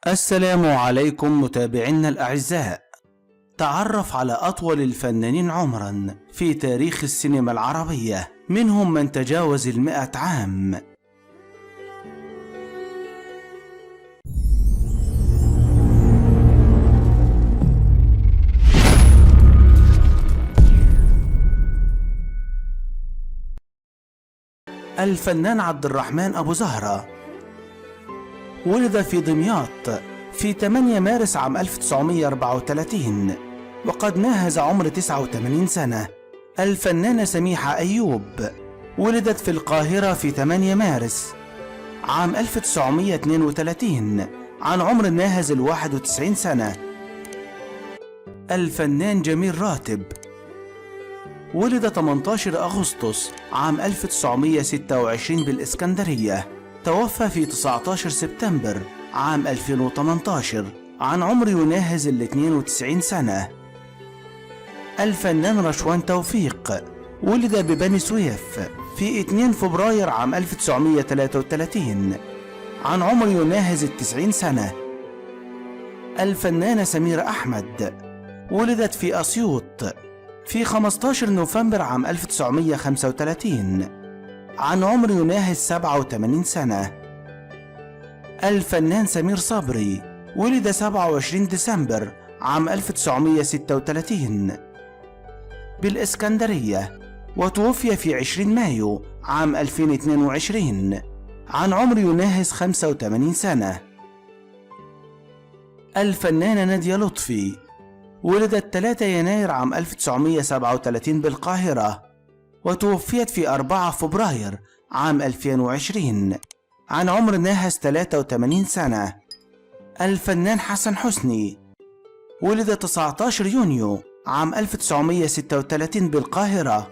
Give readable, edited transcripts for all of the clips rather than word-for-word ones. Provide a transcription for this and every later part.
السلام عليكم متابعينا الأعزاء. تعرف على أطول الفنانين عمرا في تاريخ السينما العربية، منهم من تجاوز 100 عام. الفنان عبد الرحمن أبو زهرة ولد في دمياط في 8 مارس عام 1934، وقد ناهز عمر 89 سنة. الفنانة سميحة أيوب ولدت في القاهرة في 8 مارس عام 1932 عن عمر ناهز 91 سنة. الفنان جميل راتب ولد 18 أغسطس عام 1926 بالإسكندرية، توفى في 19 سبتمبر عام 2018 عن عمر يناهز 92 سنة. الفنان رشوان توفيق ولد ببني سويف في 2 فبراير عام 1933 عن عمر يناهز 90 سنة. الفنانة سميرة أحمد ولدت في أسيوط في 15 نوفمبر عام 1935 عن عمر يناهز 87 سنة. الفنان سمير صبري ولد 27 ديسمبر عام 1936 بالإسكندرية، وتوفي في 20 مايو عام 2022 عن عمر يناهز 85 سنة. الفنانة نادية لطفي ولدت 3 يناير عام 1937 بالقاهرة، وتوفيت في 4 فبراير عام 2020 عن عمر ناهز 83 سنة. الفنان حسن حسني ولد 19 يونيو عام 1936 بالقاهرة،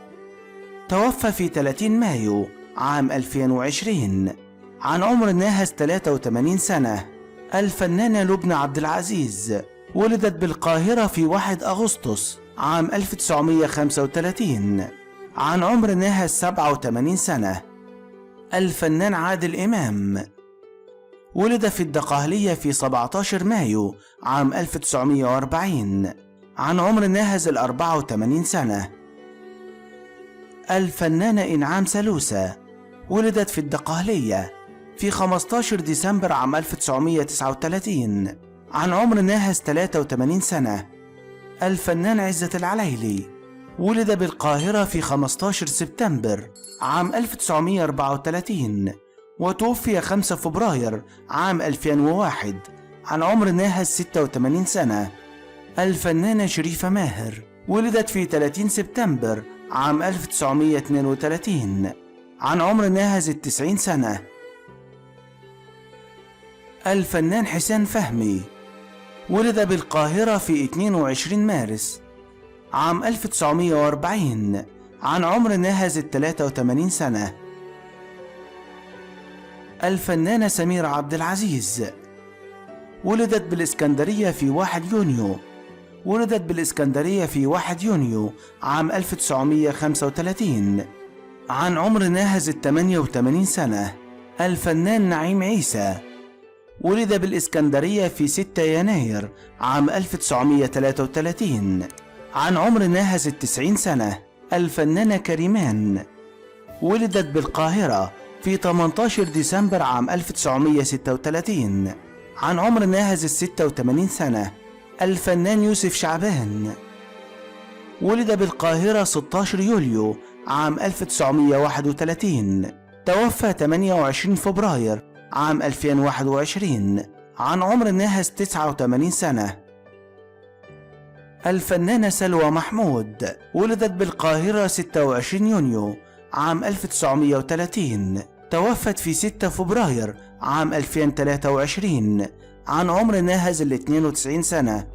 توفى في 30 مايو عام 2020 عن عمر ناهز 83 سنة. الفنانة لبنى عبد العزيز ولدت بالقاهرة في 1 أغسطس عام 1935 عن عمر ناهز 87 سنة. الفنان عادل إمام ولد في الدقهلية في 17 مايو عام 1940 عن عمر ناهز 84 سنة. الفنانة إنعام سالوسة ولدت في الدقهلية في 15 ديسمبر عام 1939 عن عمر ناهز 83 سنة. الفنان عزت العليلي ولد بالقاهرة في 15 سبتمبر عام 1934 وتوفي 5 فبراير عام 2001 عن عمر ناهز 86 سنة. الفنانة شريفة ماهر ولدت في 30 سبتمبر عام 1932 عن عمر ناهز 90 سنة. الفنان حسين فهمي ولد بالقاهرة في 22 مارس عام 1940 عن عمر ناهز 83 سنة. الفنانة سميرة عبد العزيز ولدت بالإسكندرية في 1 يونيو عام 1935 عن عمر ناهز 88 سنة. الفنان نعيم عيسى ولد بالإسكندرية في 6 يناير عام 1933 عن عمر ناهز 90 سنة. الفنانة كريمان ولدت بالقاهرة في 18 ديسمبر عام 1936 عن عمر ناهز 86 سنة. الفنان يوسف شعبان ولد بالقاهرة 16 يوليو عام 1931، توفى 28 فبراير عام 2021 عن عمر ناهز 89 سنة. الفنانة سلوى محمود ولدت بالقاهرة 26 يونيو عام 1930، توفت في 6 فبراير عام 2023 عن عمر ناهز 92 سنة.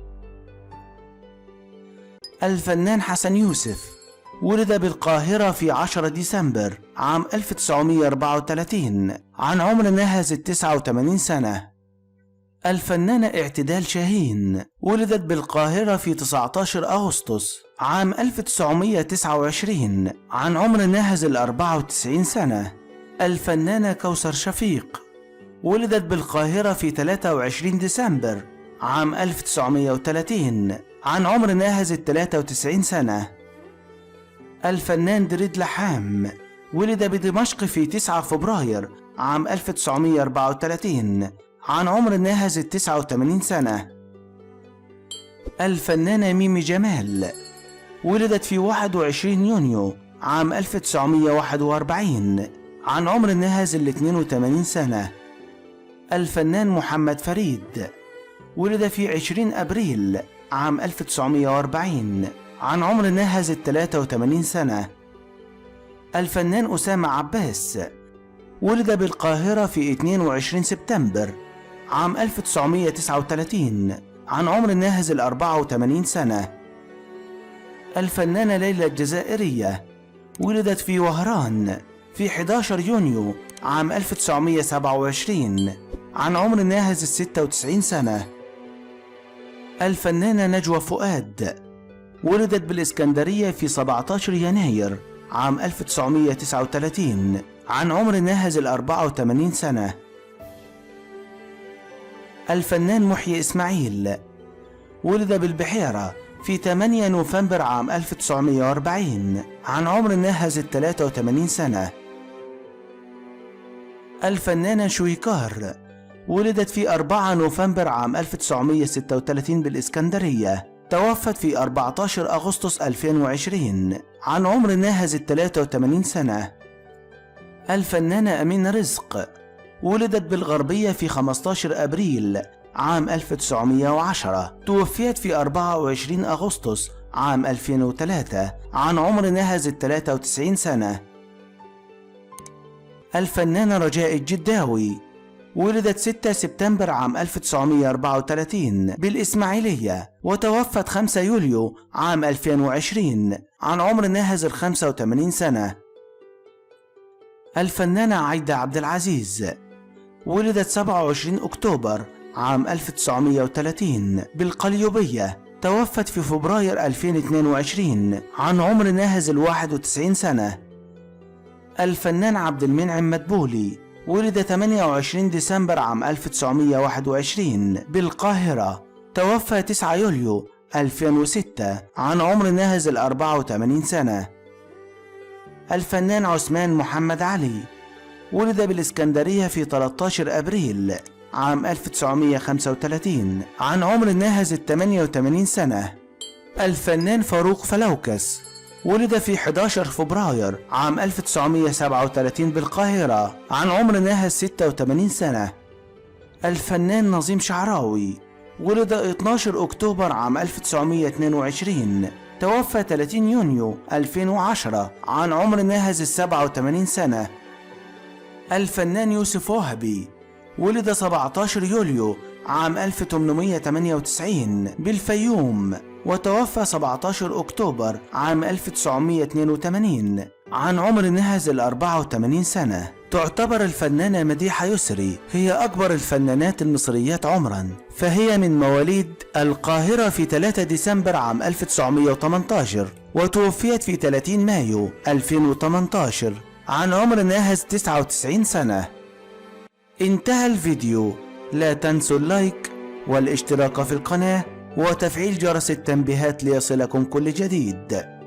الفنان حسن يوسف ولد بالقاهرة في 10 ديسمبر عام 1934 عن عمر ناهز 89 سنة. الفنانة اعتدال شاهين ولدت بالقاهرة في 19 أغسطس عام 1929 عن عمر ناهز 94 سنة. الفنانة كوثر شفيق ولدت بالقاهرة في 23 ديسمبر عام 1930 عن عمر ناهز 93 سنة. الفنان دريد لحام ولد بدمشق في 9 فبراير عام 1934 عن عمر ناهز 89 سنة. الفنانة ميمي جمال ولدت في 21 يونيو عام 1941 عن عمر ناهز 82 سنة. الفنان محمد فريد ولد في 20 أبريل عام 1940 عن عمر ناهز 83 سنة. الفنان أسامة عباس ولد بالقاهرة في 22 سبتمبر عام 1939 عن عمر ناهز 84 سنة. الفنانة ليلى الجزائرية ولدت في وهران في 11 يونيو عام 1927 عن عمر ناهز 96 سنة. الفنانة نجوى فؤاد ولدت بالإسكندرية في 17 يناير عام 1939 عن عمر ناهز 84 سنة. الفنان محيي إسماعيل ولد بالبحيرة في 8 نوفمبر عام 1940 عن عمر ناهز 83 سنة. الفنانة شويكار ولدت في 4 نوفمبر عام 1936 بالإسكندرية، توفت في 14 أغسطس 2020 عن عمر ناهز 83 سنة. الفنانة أمينة رزق ولدت بالغربية في 15 أبريل عام 1910، توفيت في 24 أغسطس عام 2003 عن عمر ناهز 93 سنة. الفنانة رجاء الجداوي ولدت 6 سبتمبر عام 1934 بالإسماعيلية، وتوفت 5 يوليو عام 2020 عن عمر ناهز 85 سنة. الفنانة عايدة عبد العزيز ولدت 27 أكتوبر عام 1930 بالقليوبية، توفت في فبراير 2022 عن عمر ناهز 91 سنة. الفنان عبد المنعم مدبولي ولد 28 ديسمبر عام 1921 بالقاهرة، توفى 9 يوليو 2006 عن عمر ناهز 84 سنة. الفنان عثمان محمد علي ولد بالإسكندرية في 13 أبريل عام 1935 عن عمر ناهز 88 سنة. الفنان فاروق فلوكس ولد في 11 فبراير عام 1937 بالقاهرة عن عمر ناهز 86 سنة. الفنان نظيم شعراوي ولد 12 أكتوبر عام 1922، توفى 30 يونيو 2010 عن عمر ناهز 87 سنة. الفنان يوسف وهبي ولد 17 يوليو عام 1898 بالفيوم، وتوفى 17 أكتوبر عام 1982 عن عمر ناهز 84 سنة. تعتبر الفنانة مديحة يسري هي أكبر الفنانات المصريات عمرا، فهي من مواليد القاهرة في 3 ديسمبر عام 1918، وتوفيت في 30 مايو 2018 عن عمر ناهز 99 سنة. انتهى الفيديو، لا تنسوا اللايك والاشتراك في القناة وتفعيل جرس التنبيهات ليصلكم كل جديد.